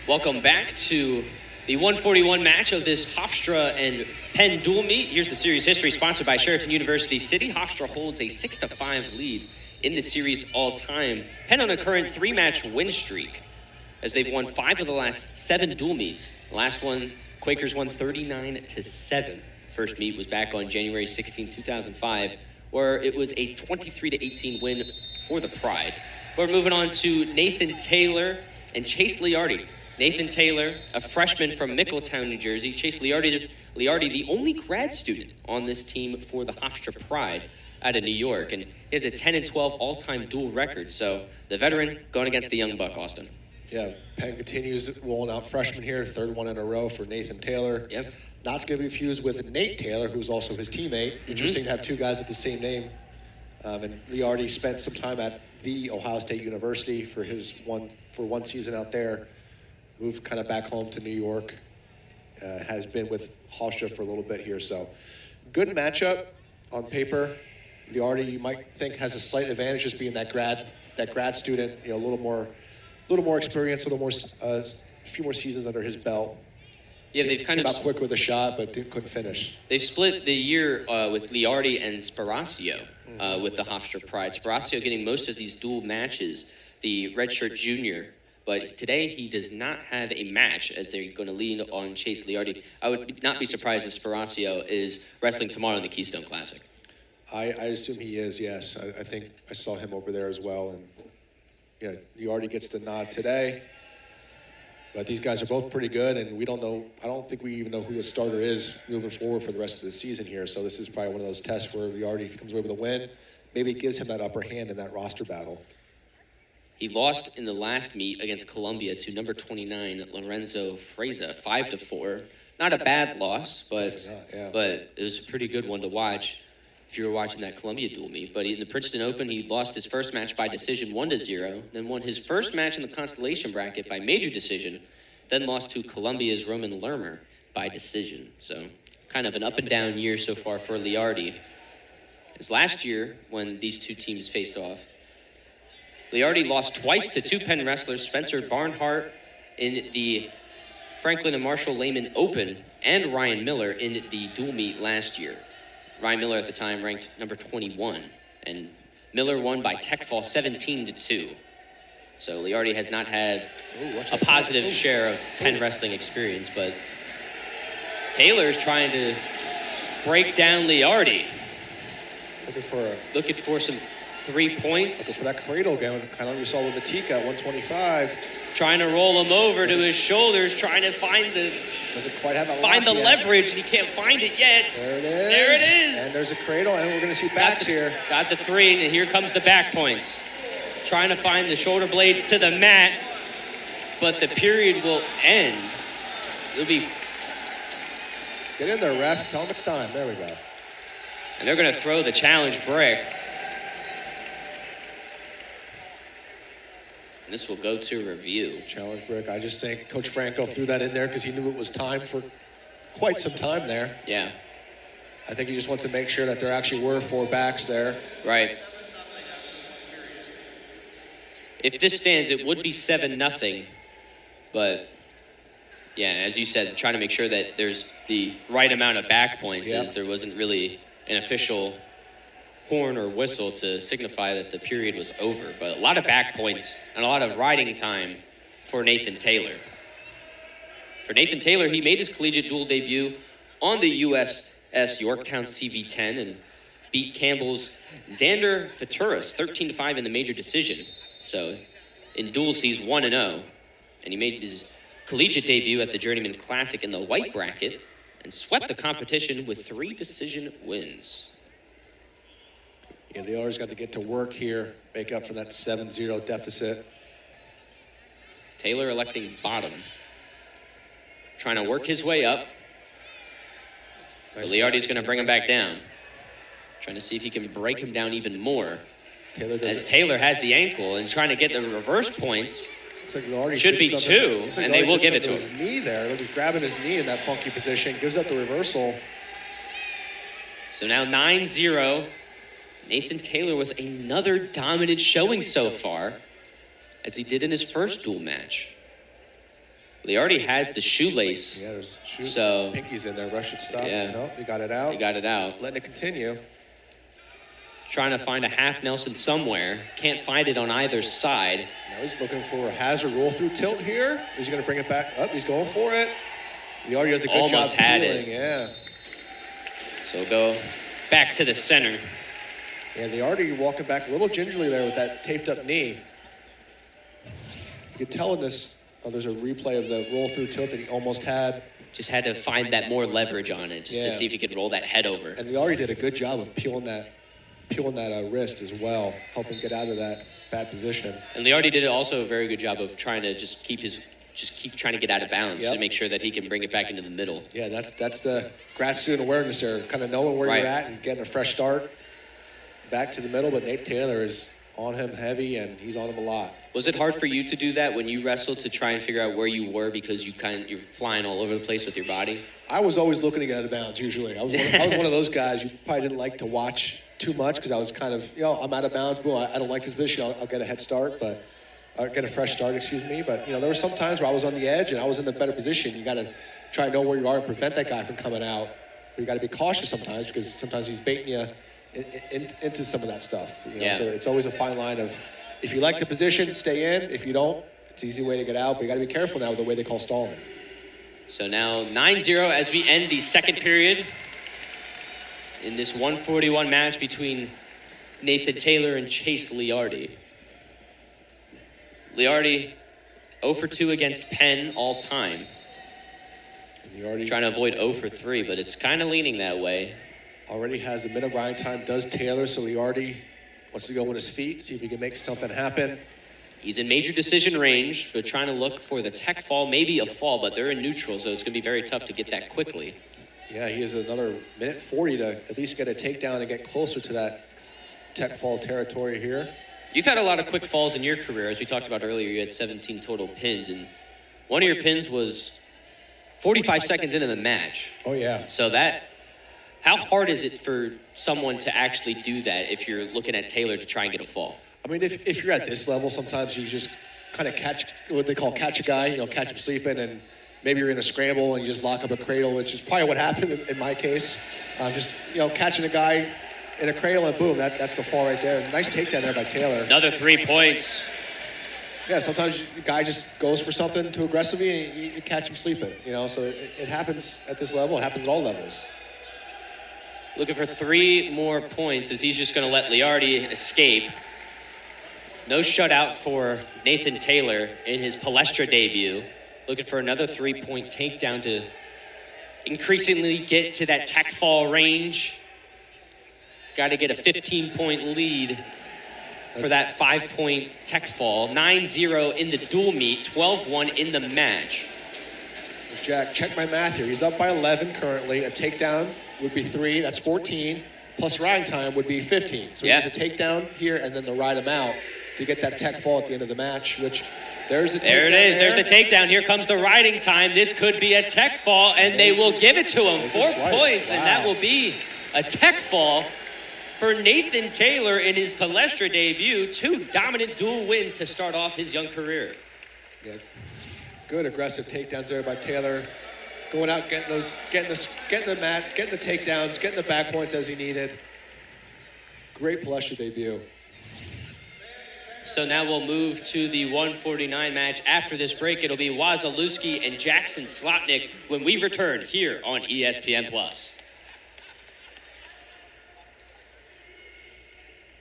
Welcome back to the 141 match of this Hofstra and Penn dual meet. Here's the series history, sponsored by Sheraton University City. Hofstra holds a 6-5 lead in the series all time. Penn on a current 3-match win streak, as they've won 5 of the last 7 dual meets. The last one, Quakers won 39-7. First meet was back on January 16, 2005, where it was a 23-18 win for the Pride. We're moving on to Nathan Taylor and Chase Liardi. Nathan Taylor, a freshman from Mickletown, New Jersey. Chase Liardi, the only grad student on this team for the Hofstra Pride out of New York. And he has a 10-12 all-time dual record. So the veteran going against the young buck, Austin. Yeah, Penn continues rolling out freshmen here, third one in a row for Nathan Taylor. Yep. Not to get confused with Nate Taylor, who's also his teammate. Interesting to have 2 guys with the same name. And Liardi spent some time at the Ohio State University for one season out there. Moved kind of back home to New York. Has been with Hofstra for a little bit here. So good matchup on paper. Liardi, you might think, has a slight advantage just being that grad student. You know, a little more experience, a few more seasons under his belt. Yeah, they've kind came of out quick with a shot, but couldn't finish. They've split the year with Liardi and Sparacio with the Hofstra Pride. Sparacio getting most of these dual matches, the redshirt junior. But today he does not have a match, as they're going to lean on Chase Liardi. I would not be surprised if Sparacio is wrestling tomorrow in the Keystone Classic. I assume he is, yes. I think I saw him over there as well. And yeah, Liardi gets the nod today. But these guys are both pretty good, and we don't know. I don't think we even know who the starter is moving forward for the rest of the season here. So this is probably one of those tests where Liardi, if he comes away with a win, maybe it gives him that upper hand in that roster battle. He lost in the last meet against Columbia to number 29, Lorenzo Fraza, 5-4. Not a bad loss, but it was a pretty good one to watch if you were watching that Columbia dual meet. But in the Princeton Open, he lost his first match by decision 1-0, then won his first match in the Constellation bracket by major decision, then lost to Columbia's Roman Lermer by decision. So kind of an up and down year so far for Liardi. As last year, when these two teams faced off, Liardi lost twice to 2 Penn wrestlers, Spencer Barnhart in the Franklin and Marshall Lehman Open, and Ryan Miller in the dual meet last year. Ryan Miller at the time ranked number 21, and Miller won by tech fall 17-2. So Liardi has not had a positive share of Penn wrestling experience, but Taylor's trying to break down Liardi. Looking for some 3 points. Looking for that cradle going, kind of like we saw with Matika at 125. Trying to roll him over to his shoulders, trying to find the doesn't quite have the leverage, and he can't find it yet. There it is. There it is. And there's a cradle, and we're going to see backs here. Got the 3, and here comes the back points. Trying to find the shoulder blades to the mat, but the period will end. It'll be... Get in there, ref. Tell him it's time. There we go. And they're going to throw the challenge brick. This will go to review. Challenge brick. I just think Coach Franco threw that in there because he knew it was time for quite some time there. Yeah. I think he just wants to make sure that there actually were 4 backs there. Right. If this stands, it would be 7-0. But, yeah, as you said, trying to make sure that there's the right amount of back points, as there wasn't really an official horn or whistle to signify that the period was over. But a lot of back points and a lot of riding time for Nathan Taylor. For Nathan Taylor, he made his collegiate dual debut on the USS Yorktown CV-10 and beat Campbell's Xander Faturas 13-5 in the major decision. So in duals, he's 1-0. And he made his collegiate debut at the Journeyman Classic in the white bracket and swept the competition with 3 decision wins. Yeah, the others got to get to work here, make up for that 7-0 deficit. Taylor electing bottom. Trying to work his way up. Nice. But Liardi's going to bring him back down. Trying to see if he can break him down even more. Taylor has the ankle and trying to get the reverse points. Like should be 2, and they will give it to him. His knee there. He's grabbing his knee in that funky position. Gives up the reversal. So now 9-0. Nathan Taylor with another dominant showing so far, as he did in his first dual match. Liardi has the shoelace. Yeah, there's pinky's in there. Rush should stop. Yeah. No, he got it out. He got it out. Letting it continue. Trying to find a half Nelson somewhere. Can't find it on either side. Now he's looking for a hazard roll through tilt here. Is he going to bring it back up? He's going for it. Liardi does a good job peeling. Yeah. So we'll go back to the center. Yeah, Liardi walking back a little gingerly there with that taped up knee. You could tell in this, there's a replay of the roll through tilt that he almost had. Just had to find that more leverage on it just to see if he could roll that head over. And Liardi did a good job of peeling that wrist as well, helping get out of that bad position. And Liardi did also a very good job of trying to just keep trying to get out of balance to make sure that he can bring it back into the middle. Yeah, that's the grad student awareness there, kind of knowing where you're at and getting a fresh start back to the middle. But Nate Taylor is on him heavy, and he's on him a lot. Was it hard for you to do that when you wrestled, to try and figure out where you were, because you're flying all over the place with your body? I was always looking to get out of bounds. Usually, I was one of those guys you probably didn't like to watch too much, because I was kind of, I'm out of bounds. Boom, I don't like this position. I'll get a head start, but get a fresh start. Excuse me. But there were some times where I was on the edge and I was in a better position. You got to try to know where you are and prevent that guy from coming out. But you got to be cautious sometimes, because sometimes he's baiting you into some of that stuff. So it's always a fine line of, if you like the position, stay in. If you don't, it's an easy way to get out. But you got to be careful now with the way they call stalling. So now 9-0 as we end the second period in this 141 match between Nathan Taylor and Chase Liardi. Liardi 0 for 2 against Penn all time. Trying to avoid 0 for 3, but it's kind of leaning that way. Already has a minute grind time, does Taylor, so Liardi wants to go on his feet, see if he can make something happen. He's in major decision range, but trying to look for the tech fall, maybe a fall, but they're in neutral, so it's going to be very tough to get that quickly. Yeah, he has another minute 40 to at least get a takedown and get closer to that tech fall territory here. You've had a lot of quick falls in your career. As we talked about earlier, you had 17 total pins, and one of your pins was 45 seconds into the match. Oh, yeah. So how hard is it for someone to actually do that if you're looking at Taylor to try and get a fall? I mean, if you're at this level, sometimes you just kind of catch what they call catch a guy, catch him sleeping, and maybe you're in a scramble and you just lock up a cradle, which is probably what happened in my case. Just, catching a guy in a cradle and boom, that's the fall right there. Nice takedown there by Taylor. Another 3 points. Yeah, sometimes the guy just goes for something too aggressively and you catch him sleeping, so it happens at this level. It happens at all levels. Looking for 3 more points as he's just going to let Liardi escape. No shutout for Nathan Taylor in his Palestra debut. Looking for another 3-point takedown to increasingly get to that tech fall range. Got to get a 15-point lead for that 5-point tech fall. 9-0 in the dual meet, 12-1 in the match. Jack, check my math here. He's up by 11 currently. A takedown would be 3, that's 14. Plus riding time would be 15. So he has a takedown here and then they'll ride him out to get that tech fall at the end of the match, which there's a takedown. There it is, there's the takedown. Here comes the riding time. This could be a tech fall, and they will give it to him. 4 points, and that will be a tech fall for Nathan Taylor in his Palestra debut. 2 dominant dual wins to start off his young career. Yeah, good aggressive takedowns there by Taylor. Going out, getting the mat, getting the takedowns, getting the back points as he needed. Great Palestra debut. So now we'll move to the 149 match. After this break, it'll be Wazalewski and Jackson Slotnick when we return here on ESPN+.